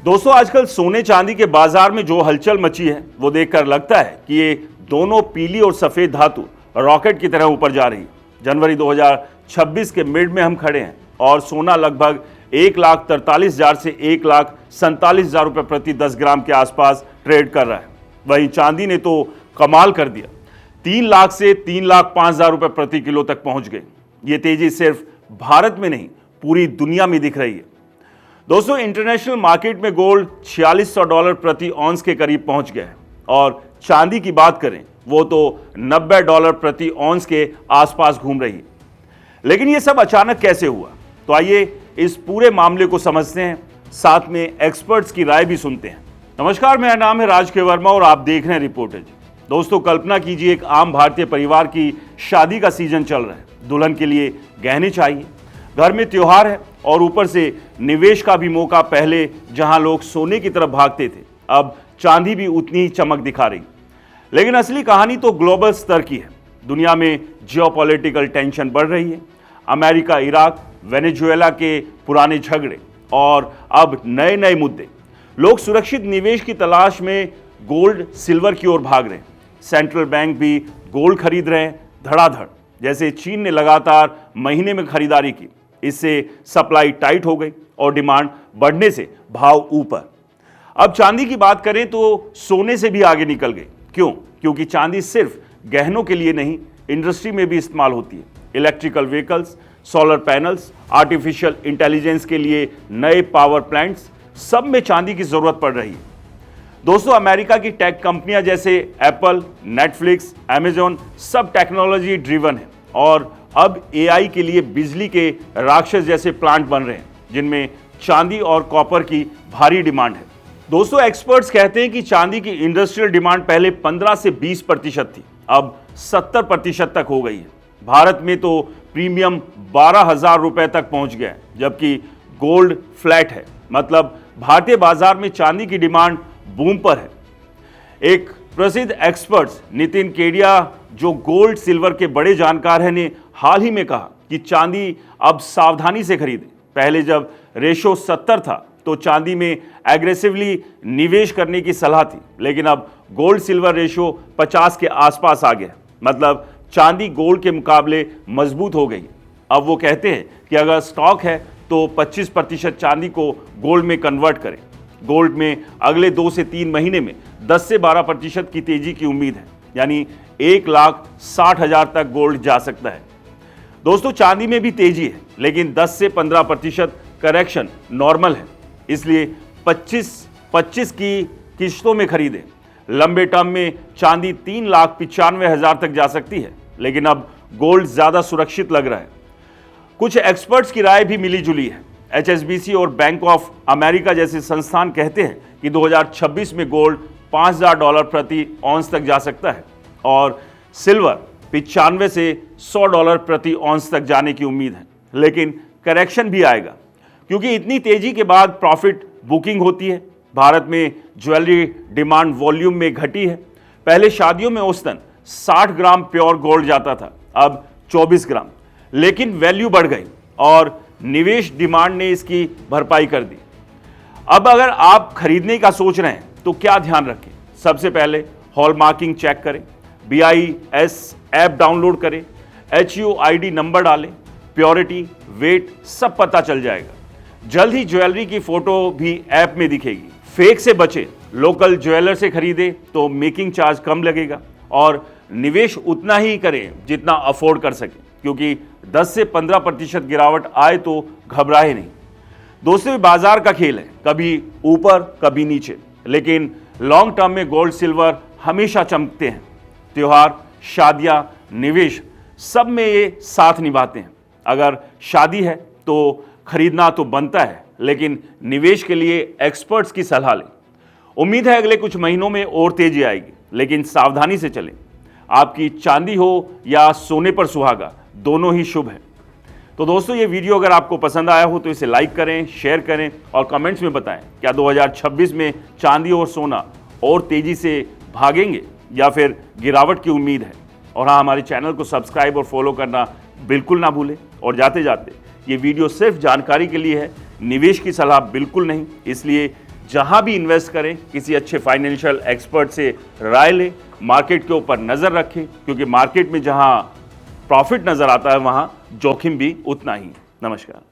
दोस्तों, आजकल सोने चांदी के बाजार में जो हलचल मची है वो देखकर लगता है कि ये दोनों पीली और सफेद धातु रॉकेट की तरह ऊपर जा रही है। जनवरी 2026 के मिड में हम खड़े हैं और सोना लगभग 1,43,000 से 1,47,000 रुपये प्रति 10 ग्राम के आसपास ट्रेड कर रहा है। वहीं चांदी ने तो कमाल कर दिया, 3 लाख से 3,05,000 रुपये प्रति किलो तक पहुंच गए। ये तेजी सिर्फ भारत में नहीं, पूरी दुनिया में दिख रही है। दोस्तों, इंटरनेशनल मार्केट में गोल्ड $4600 प्रति ऑन्स के करीब पहुंच गया है और चांदी की बात करें वो तो $90 प्रति ऑन्स के आसपास घूम रही है। लेकिन ये सब अचानक कैसे हुआ? तो आइए इस पूरे मामले को समझते हैं, साथ में एक्सपर्ट्स की राय भी सुनते हैं। नमस्कार, मेरा नाम है राज के वर्मा और आप देख रहे हैं रिपोर्टेज। दोस्तों, कल्पना कीजिए एक आम भारतीय परिवार की शादी का सीजन चल रहा है। दुल्हन के लिए गहने चाहिए, घर में त्योहार है और ऊपर से निवेश का भी मौका। पहले जहां लोग सोने की तरफ भागते थे, अब चांदी भी उतनी ही चमक दिखा रही। लेकिन असली कहानी तो ग्लोबल स्तर की है। दुनिया में जियोपॉलिटिकल टेंशन बढ़ रही है। अमेरिका, इराक, वेनेजुएला के पुराने झगड़े और अब नए नए मुद्दे। लोग सुरक्षित निवेश की तलाश में गोल्ड सिल्वर की ओर भाग रहे हैं। सेंट्रल बैंक भी गोल्ड खरीद रहे हैं धड़ाधड़। जैसे चीन ने लगातार महीने में खरीदारी की, इससे सप्लाई टाइट हो गई और डिमांड बढ़ने से भाव ऊपर। अब चांदी की बात करें तो सोने से भी आगे निकल गई। क्यों? क्योंकि चांदी सिर्फ गहनों के लिए नहीं, इंडस्ट्री में भी इस्तेमाल होती है। Electrical vehicles, solar panels, artificial intelligence के लिए नए पावर प्लांट्स, सब में चांदी की जरूरत पड़ रही है। दोस्तों, अमेरिका की टेक कंपनियां जैसे एप्पल, नेटफ्लिक्स, अमेजॉन सब टेक्नोलॉजी ड्रिवन है और अब एआई के लिए बिजली के राक्षस जैसे प्लांट बन रहे हैं जिनमें चांदी और कॉपर की भारी डिमांड है। दोस्तों, एक्सपर्ट्स कहते हैं कि चांदी की इंडस्ट्रियल डिमांड पहले 15 से 20% थी, अब 70% तक हो गई है। भारत में तो प्रीमियम 12,000 रुपए तक पहुंच गया है, जबकि गोल्ड फ्लैट है। मतलब भारतीय बाजार में चांदी की डिमांड बूम पर है। एक प्रसिद्ध एक्सपर्ट्स नितिन केडिया, जो गोल्ड सिल्वर के बड़े जानकार हैं, ने हाल ही में कहा कि चांदी अब सावधानी से खरीदें। पहले जब रेशो 70 था तो चांदी में एग्रेसिवली निवेश करने की सलाह थी, लेकिन अब गोल्ड सिल्वर रेशो 50 के आसपास आ गया। मतलब चांदी गोल्ड के मुकाबले मजबूत हो गई। अब वो कहते हैं कि अगर स्टॉक है तो 25% चांदी को गोल्ड में कन्वर्ट करें। गोल्ड में अगले 2 से 3 महीने में 10 से 12% की तेजी की उम्मीद है, यानी 1,60,000 तक गोल्ड जा सकता है। दोस्तों, चांदी में भी तेजी है, लेकिन 10 से 15% करेक्शन नॉर्मल है। इसलिए 25 की किश्तों में खरीदें। लंबे टर्म में चांदी 3,95,000 तक जा सकती है, लेकिन अब गोल्ड ज्यादा सुरक्षित लग रहा है। कुछ एक्सपर्ट्स की राय भी मिली जुली है। HSBC और बैंक ऑफ अमेरिका जैसे संस्थान कहते हैं कि 2026 में गोल्ड $5,000 प्रति ऑन्स तक जा सकता है और सिल्वर 95 से $100 प्रति ऑन्स तक जाने की उम्मीद है। लेकिन करेक्शन भी आएगा, क्योंकि इतनी तेजी के बाद प्रॉफिट बुकिंग होती है। भारत में ज्वेलरी डिमांड वॉल्यूम में घटी है। पहले शादियों में औसतन 60 ग्राम प्योर गोल्ड जाता था, अब 24 ग्राम। लेकिन वैल्यू बढ़ गई और निवेश डिमांड ने इसकी भरपाई कर दी। अब अगर आप खरीदने का सोच रहे हैं तो क्या ध्यान रखें? सबसे पहले हॉलमार्किंग चेक करें, BIS ऐप डाउनलोड करें, HUID नंबर डालें, प्योरिटी, वेट सब पता चल जाएगा। जल्द ही ज्वेलरी की फोटो भी ऐप में दिखेगी। फेक से बचें, लोकल ज्वेलर से खरीदें तो मेकिंग चार्ज कम लगेगा और निवेश उतना ही करें जितना अफोर्ड कर सकें, क्योंकि 10 से 15% गिरावट आए तो घबराए नहीं। दोस्तों, बाजार का खेल है, कभी ऊपर कभी नीचे, लेकिन लॉन्ग टर्म में गोल्ड सिल्वर हमेशा चमकते हैं। त्योहार, शादियां, निवेश सब में ये साथ निभाते हैं। अगर शादी है तो खरीदना तो बनता है, लेकिन निवेश के लिए एक्सपर्ट्स की सलाह लें। उम्मीद है अगले कुछ महीनों में और तेजी आएगी, लेकिन सावधानी से चलें। आपकी चांदी हो या सोने पर सुहागा, दोनों ही शुभ है। तो दोस्तों, ये वीडियो अगर आपको पसंद आया हो तो इसे लाइक करें, शेयर करें और कमेंट्स में बताएं, क्या 2026 में चांदी और सोना और तेजी से भागेंगे या फिर गिरावट की उम्मीद है? और हाँ, हमारे चैनल को सब्सक्राइब और फॉलो करना बिल्कुल ना भूलें। और जाते जाते, ये वीडियो सिर्फ जानकारी के लिए है, निवेश की सलाह बिल्कुल नहीं, इसलिए जहां भी इन्वेस्ट करें किसी अच्छे फाइनेंशियल एक्सपर्ट से राय लें, मार्केट के ऊपर नजर रखें, क्योंकि मार्केट में जहां प्रॉफिट नजर आता है वहां जोखिम भी उतना ही। नमस्कार।